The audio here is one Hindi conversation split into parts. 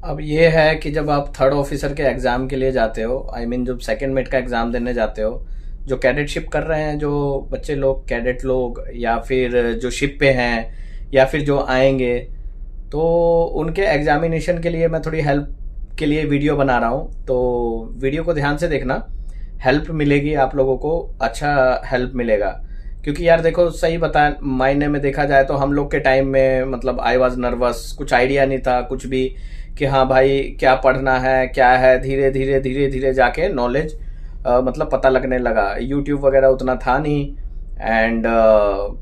अब ये है कि जब आप थर्ड ऑफिसर के एग्ज़ाम के लिए जाते हो, आई मीन जब सेकंड मेट का एग्ज़ाम देने जाते हो, जो कैडेटशिप कर रहे हैं, जो बच्चे लोग, कैडेट लोग, या फिर जो शिप पे हैं, या फिर जो आएंगे, तो उनके एग्जामिनेशन के लिए मैं थोड़ी हेल्प के लिए वीडियो बना रहा हूँ। तो वीडियो को ध्यान से देखना, हेल्प मिलेगी आप लोगों को, अच्छा हेल्प मिलेगा। क्योंकि यार देखो, सही बता मायने में देखा जाए तो हम लोग के टाइम में मतलब आई वॉज नर्वस, कुछ आइडिया नहीं था कुछ भी कि हाँ भाई क्या पढ़ना है क्या है। धीरे धीरे धीरे धीरे जाके नॉलेज मतलब पता लगने लगा। यूट्यूब वगैरह उतना था नहीं, एंड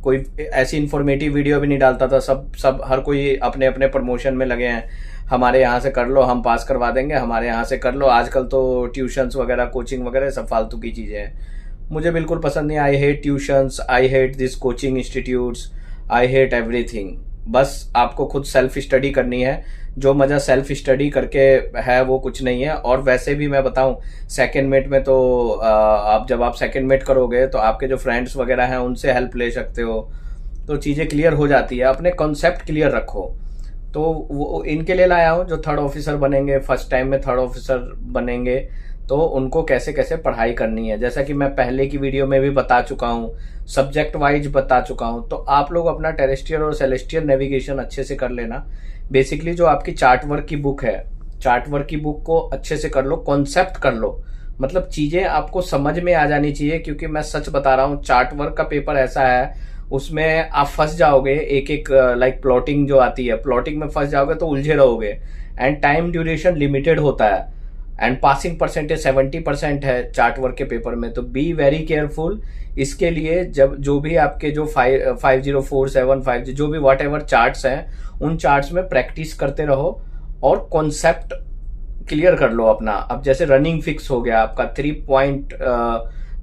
कोई ऐसी इंफॉर्मेटिव वीडियो भी नहीं डालता था। सब सब हर कोई अपने अपने प्रमोशन में लगे हैं। हमारे यहाँ से कर लो, हम पास करवा देंगे, हमारे यहाँ से कर लो। आजकल तो ट्यूशन्स वगैरह, कोचिंग वगैरह सब फालतू की चीज़ें हैं। मुझे बिल्कुल पसंद नहीं। I hate tuitions, I hate this coaching institutes, I hate everything. बस आपको खुद सेल्फ स्टडी करनी है। जो मज़ा सेल्फ स्टडी करके है वो कुछ नहीं है। और वैसे भी मैं बताऊं, सेकंड मेट में तो आप जब आप सेकंड मेट करोगे तो आपके जो फ्रेंड्स वगैरह हैं उनसे हेल्प ले सकते हो, तो चीज़ें क्लियर हो जाती है। अपने कॉन्सेप्ट क्लियर रखो। तो वो इनके लिए लाया हूँ जो थर्ड ऑफिसर बनेंगे, फर्स्ट टाइम में थर्ड ऑफिसर बनेंगे, तो उनको कैसे कैसे पढ़ाई करनी है। जैसा कि मैं पहले की वीडियो में भी बता चुका हूँ, सब्जेक्ट वाइज बता चुका हूँ। तो आप लोग अपना टेरेस्ट्रियल और सेलेस्टियल नेविगेशन अच्छे से कर लेना। बेसिकली जो आपकी चार्ट वर्क की बुक है, चार्ट वर्क की बुक को अच्छे से कर लो, कॉन्सेप्ट कर लो। मतलब चीजें आपको समझ में आ जानी चाहिए। क्योंकि मैं सच बता रहा हूँ, चार्ट वर्क का पेपर ऐसा है, उसमें आप फंस जाओगे। एक एक लाइक प्लॉटिंग जो आती है, प्लॉटिंग में फंस जाओगे तो उलझे रहोगे। एंड टाइम ड्यूरेशन लिमिटेड होता है, एंड पासिंग परसेंटेज 70% है चार्ट वर्क के पेपर में। तो बी वेरी केयरफुल। इसके लिए जब जो भी आपके जो 5047 जो भी वॉट एवर चार्ट्स हैं, उन चार्ट्स में प्रैक्टिस करते रहो और कॉन्सेप्ट क्लियर कर लो अपना। अब जैसे रनिंग फिक्स हो गया आपका, 3 पॉइंट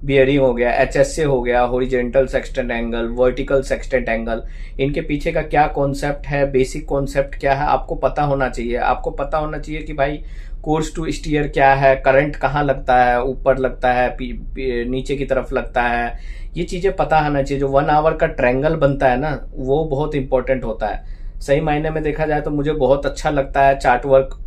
बियरिंग हो गया, एचएसए हो गया, horizontal sextant angle, vertical sextant angle, इनके पीछे का क्या कॉन्सेप्ट है, बेसिक कॉन्सेप्ट क्या है, आपको पता होना चाहिए। आपको पता होना चाहिए कि भाई कोर्स टू स्टीयर क्या है, करंट कहाँ लगता है, ऊपर लगता है, नीचे की तरफ लगता है। ये चीजें पता होना चाहिए। जो 1 आवर का ट्रायंगल बनता है ना, वो बहुत इंपॉर्टेंट होता है। सही मायने में देखा जाए तो मुझे बहुत अच्छा लगता है चार्ट वर्क।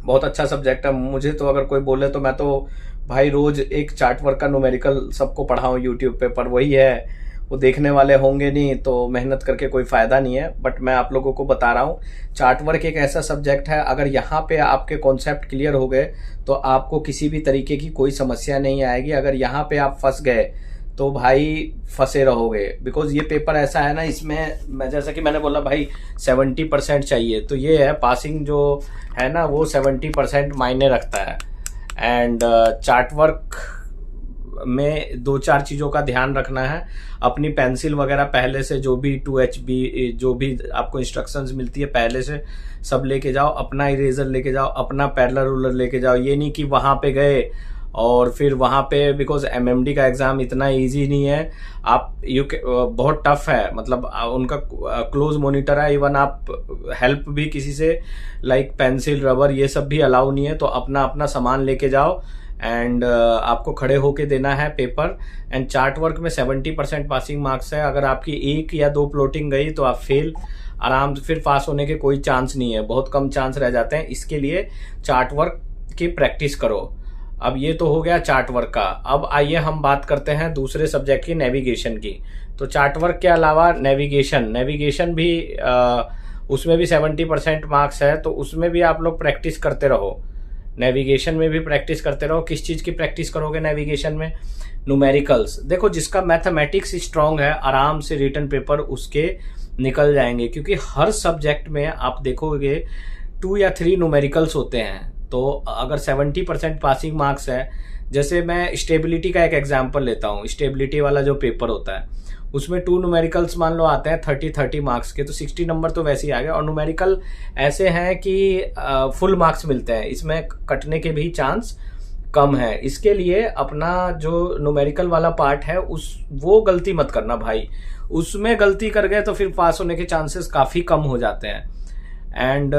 बहुत अच्छा सब्जेक्ट है मुझे तो। अगर कोई बोले तो मैं तो भाई रोज एक चार्ट वर्क का न्यूमेरिकल सबको पढ़ाऊं यूट्यूब पे। पर वही है, वो देखने वाले होंगे नहीं तो मेहनत करके कोई फायदा नहीं है। बट मैं आप लोगों को बता रहा हूँ, चार्ट वर्क एक ऐसा सब्जेक्ट है, अगर यहाँ पे आपके कॉन्सेप्ट क्लियर हो गए तो आपको किसी भी तरीके की कोई समस्या नहीं आएगी। अगर यहाँ पे आप फंस गए तो भाई फंसे रहोगे। बिकॉज ये पेपर ऐसा है ना, इसमें मैं जैसा कि मैंने बोला भाई 70% चाहिए। तो ये है, पासिंग जो है ना वो 70% मायने रखता है। एंड चार्ट वर्क में 2-4 चीज़ों का ध्यान रखना है। अपनी पेंसिल वगैरह पहले से, जो भी 2HB जो भी आपको इंस्ट्रक्शंस मिलती है पहले से सब लेके जाओ। अपना इरेजर लेके जाओ, अपना पैरेलल रूलर लेके जाओ। ये नहीं कि वहाँ पे गए और फिर वहाँ पे, बिकॉज एमएमडी का एग्ज़ाम इतना इजी नहीं है। आप बहुत टफ है, मतलब उनका क्लोज मॉनिटर है। इवन आप हेल्प भी किसी से, लाइक पेंसिल, रबर, ये सब भी अलाउ नहीं है। तो अपना अपना सामान लेके जाओ एंड आपको खड़े होके देना है पेपर। एंड चार्ट वर्क में 70% पासिंग मार्क्स है। अगर आपकी 1 या 2 प्लॉटिंग गई तो आप फेल। आराम से फिर पास होने के कोई चांस नहीं है, बहुत कम चांस रह जाते हैं। इसके लिए चार्ट वर्क की प्रैक्टिस करो। अब ये तो हो गया चार्ट वर्क का। अब आइए हम बात करते हैं दूसरे सब्जेक्ट की, नेविगेशन की। तो चार्ट वर्क के अलावा नेविगेशन भी उसमें भी 70% मार्क्स है। तो उसमें भी आप लोग प्रैक्टिस करते रहो। नेविगेशन में भी प्रैक्टिस करते रहो। किस चीज़ की प्रैक्टिस करोगे नेविगेशन में? न्यूमेरिकल्स। देखो, जिसका मैथमेटिक्स स्ट्रांग है, आराम से रिटन पेपर उसके निकल जाएंगे। क्योंकि हर सब्जेक्ट में आप देखोगे 2 या 3 न्यूमेरिकल्स होते हैं। तो अगर 70% पासिंग मार्क्स है, जैसे मैं स्टेबिलिटी का एक एग्जांपल लेता हूँ। स्टेबिलिटी वाला जो पेपर होता है उसमें 2 न्यूमेरिकल्स मान लो आते हैं 30 मार्क्स के, तो 60 नंबर तो वैसे ही आ गए। और न्यूमेरिकल ऐसे हैं कि फुल मार्क्स मिलते हैं, इसमें कटने के भी चांस कम है। इसके लिए अपना जो न्यूमेरिकल वाला पार्ट है वो गलती मत करना भाई। उसमें गलती कर गए तो फिर पास होने के चांसेस काफ़ी कम हो जाते हैं। एंड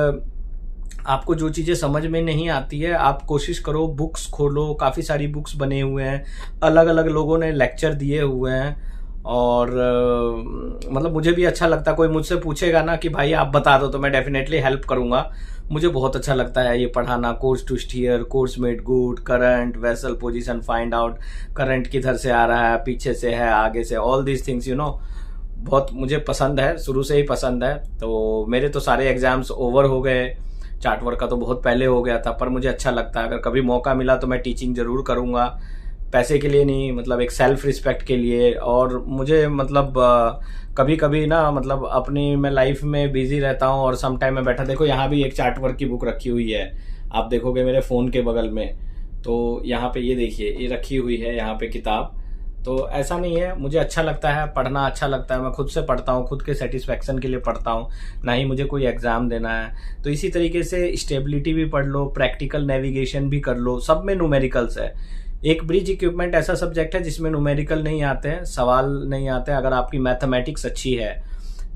आपको जो चीज़ें समझ में नहीं आती है, आप कोशिश करो, बुक्स खोलो। काफ़ी सारी बुक्स बने हुए हैं, अलग अलग लोगों ने लेक्चर दिए हुए हैं। और मतलब मुझे भी अच्छा लगता है, कोई मुझसे पूछेगा ना कि भाई आप बता दो तो मैं डेफिनेटली हेल्प करूंगा। मुझे बहुत अच्छा लगता है ये पढ़ाना, course to steer, course made good, current vessel position find out, current किधर से आ रहा है, पीछे से है, आगे से, ऑल दीज थिंग्स बहुत मुझे पसंद है, शुरू से ही पसंद है। तो मेरे तो सारे एग्जाम्स ओवर हो गए, चार्ट वर्क का तो बहुत पहले हो गया था, पर मुझे अच्छा लगता है। अगर कभी मौका मिला तो मैं टीचिंग जरूर करूंगा, पैसे के लिए नहीं, मतलब एक सेल्फ रिस्पेक्ट के लिए। और मुझे मतलब कभी कभी ना मतलब अपनी मैं लाइफ में बिजी रहता हूँ और सम टाइम में बैठा, देखो यहाँ भी एक चार्ट वर्क की बुक रखी हुई है, आप देखोगे मेरे फोन के बगल में, तो यहाँ पे ये देखिए ये रखी हुई है यहाँ पे किताब। तो ऐसा नहीं है, मुझे अच्छा लगता है पढ़ना, अच्छा लगता है, मैं खुद से पढ़ता हूँ, खुद के सेटिस्फेक्शन के लिए पढ़ता हूँ, ना ही मुझे कोई एग्जाम देना है। तो इसी तरीके से स्टेबिलिटी भी पढ़ लो, प्रैक्टिकल नेविगेशन भी कर लो, सब में न्यूमेरिकल्स है। एक ब्रिज इक्विपमेंट ऐसा सब्जेक्ट है जिसमें न्यूमेरिकल नहीं आते हैं, सवाल नहीं आते हैं। अगर आपकी मैथमेटिक्स अच्छी है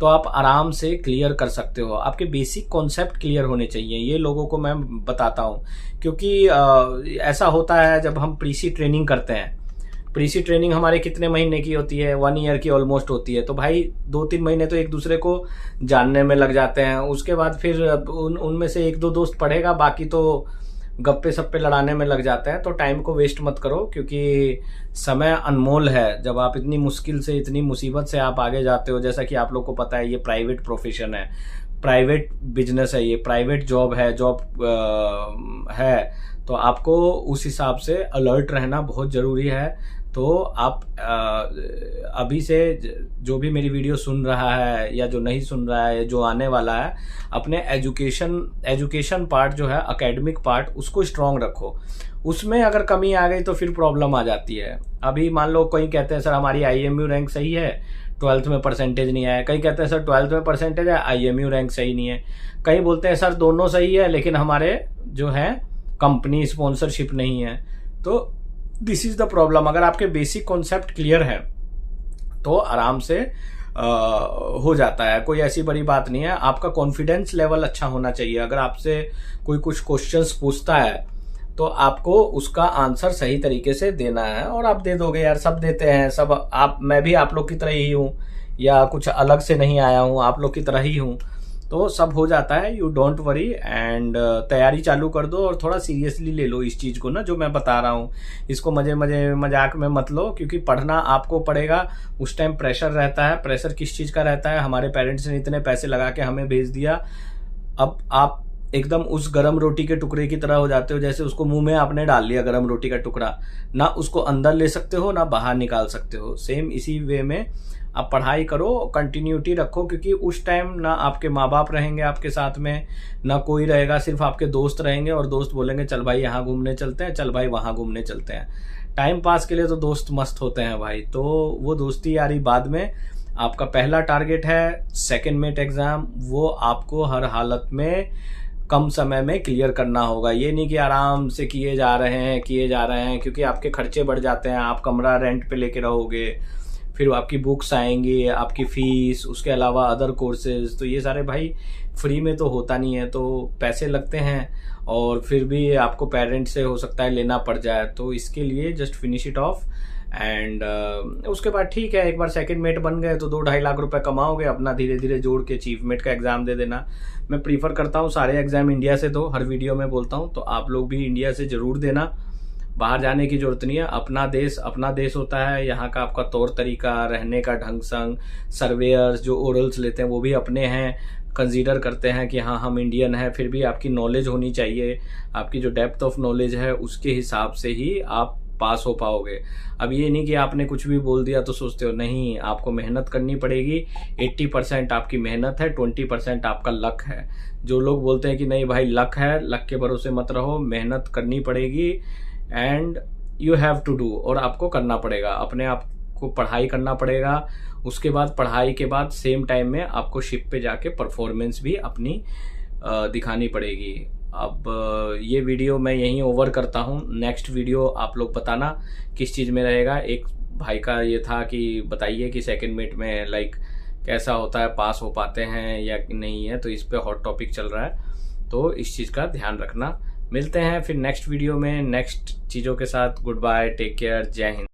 तो आप आराम से क्लियर कर सकते हो, आपके बेसिक कॉन्सेप्ट क्लियर होने चाहिए, ये लोगों को मैं बताता हूँ। क्योंकि ऐसा होता है जब हम प्रीसी ट्रेनिंग करते हैं, प्रीसी ट्रेनिंग हमारे कितने महीने की होती है, 1 ईयर की ऑलमोस्ट होती है, तो भाई 2-3 महीने तो एक दूसरे को जानने में लग जाते हैं। उसके बाद फिर उनमें से 1-2 दोस्त पढ़ेगा, बाकी तो गप्पे सप्पे लड़ाने में लग जाते हैं। तो टाइम को वेस्ट मत करो, क्योंकि समय अनमोल है। जब आप इतनी मुश्किल से, इतनी मुसीबत से आप आगे जाते हो, जैसा कि आप लोग को पता है ये प्राइवेट प्रोफेशन है, प्राइवेट बिजनेस है, ये प्राइवेट जॉब है, है, तो आपको उस हिसाब से अलर्ट रहना बहुत जरूरी है। तो आप अभी से जो भी मेरी वीडियो सुन रहा है या जो नहीं सुन रहा है, जो आने वाला है, अपने एजुकेशन पार्ट जो है, एकेडमिक पार्ट, उसको स्ट्रांग रखो। उसमें अगर कमी आ गई तो फिर प्रॉब्लम आ जाती है। अभी मान लो कोई कहते हैं सर हमारी IMU रैंक सही है, 12th में परसेंटेज नहीं आया। कई कहते हैं सर 12th में परसेंटेज है, IMU रैंक सही नहीं है। कई बोलते हैं सर दोनों सही है लेकिन हमारे जो है कंपनी स्पॉन्सरशिप नहीं है। तो दिस इज द प्रॉब्लम। अगर आपके बेसिक कॉन्सेप्ट क्लियर है तो आराम से हो जाता है, कोई ऐसी बड़ी बात नहीं है। आपका कॉन्फिडेंस लेवल अच्छा होना चाहिए। अगर आपसे कोई कुछ क्वेश्चंस पूछता है तो आपको उसका आंसर सही तरीके से देना है, और आप दे दोगे यार, सब देते हैं, सब मैं भी आप लोग की तरह ही हूँ, या कुछ अलग से नहीं आया हूँ, आप लोग की तरह ही हूँ, तो सब हो जाता है। यू डोंट वरी, एंड तैयारी चालू कर दो और थोड़ा सीरियसली ले लो इस चीज को ना, जो मैं बता रहा हूँ। इसको मजाक में मत लो, क्योंकि पढ़ना आपको पड़ेगा। उस टाइम प्रेशर रहता है। प्रेशर किस चीज का रहता है? हमारे पेरेंट्स ने इतने पैसे लगा के हमें भेज दिया, अब आप एकदम उस गरम रोटी के टुकड़े की तरह हो जाते हो, जैसे उसको मुंह में आपने डाल लिया गरम रोटी का टुकड़ा, ना उसको अंदर ले सकते हो ना बाहर निकाल सकते हो। सेम इसी वे में आप पढ़ाई करो, कंटिन्यूटी रखो, क्योंकि उस टाइम ना आपके माँ बाप रहेंगे आपके साथ में, ना कोई रहेगा, सिर्फ आपके दोस्त रहेंगे, और दोस्त बोलेंगे चल भाई यहाँ घूमने चलते हैं, चल भाई वहां घूमने चलते हैं। टाइम पास के लिए तो दोस्त मस्त होते हैं भाई। तो वो दोस्ती यारी बाद में। आपका पहला टारगेट है सेकेंड मेट एग्जाम, वो आपको हर हालत में कम समय में क्लियर करना होगा। ये नहीं कि आराम से किए जा रहे हैं, क्योंकि आपके खर्चे बढ़ जाते हैं। आप कमरा रेंट पे लेके रहोगे, फिर आपकी बुक्स आएंगी, आपकी फीस, उसके अलावा अदर कोर्सेज, तो ये सारे भाई फ्री में तो होता नहीं है, तो पैसे लगते हैं, और फिर भी आपको पेरेंट्स से हो सकता है लेना पड़ जाए। तो इसके लिए just finish it of, and उसके बाद ठीक है, एक बार सेकंड मेट बन गए तो 2-2.5 लाख रुपए कमाओगे, अपना धीरे धीरे जोड़ के चीफ मेट का एग्जाम दे देना। मैं प्रीफर करता हूँ सारे एग्जाम इंडिया से दो, हर वीडियो में बोलता हूँ, तो आप लोग भी इंडिया से जरूर देना। बाहर जाने की जरूरत नहीं है, अपना देश होता है। यहाँ का आपका तौर तरीका, रहने का ढंग संग, सर्वेयर्स जो ओरल्स लेते हैं वो भी अपने हैं, कंसीडर करते हैं कि हाँ हम इंडियन हैं। फिर भी आपकी नॉलेज होनी चाहिए, आपकी जो डेप्थ ऑफ नॉलेज है उसके हिसाब से ही आप पास हो पाओगे। अब ये नहीं कि आपने कुछ भी बोल दिया तो सोचते हो, नहीं, आपको मेहनत करनी पड़ेगी। 80% आपकी मेहनत है, 20% आपका लक है। जो लोग बोलते हैं कि नहीं भाई लक है, लक के भरोसे मत रहो, मेहनत करनी पड़ेगी, and you have to do. और आपको करना पड़ेगा, अपने आप को पढ़ाई करना पड़ेगा। उसके बाद पढ़ाई के बाद सेम टाइम में आपको शिप पे जाके परफॉर्मेंस भी अपनी दिखानी पड़ेगी। अब ये वीडियो मैं यहीं ओवर करता हूँ। नेक्स्ट वीडियो आप लोग बताना किस चीज़ में रहेगा। एक भाई का ये था कि बताइए कि सेकंड मेट में लाइक कैसा होता है, पास हो पाते हैं या नहीं है, तो इस पे हॉट टॉपिक चल रहा है, तो इस चीज़ का ध्यान रखना। मिलते हैं फिर नेक्स्ट वीडियो में नेक्स्ट चीज़ों के साथ। गुड बाय, टेक केयर, जय हिंद।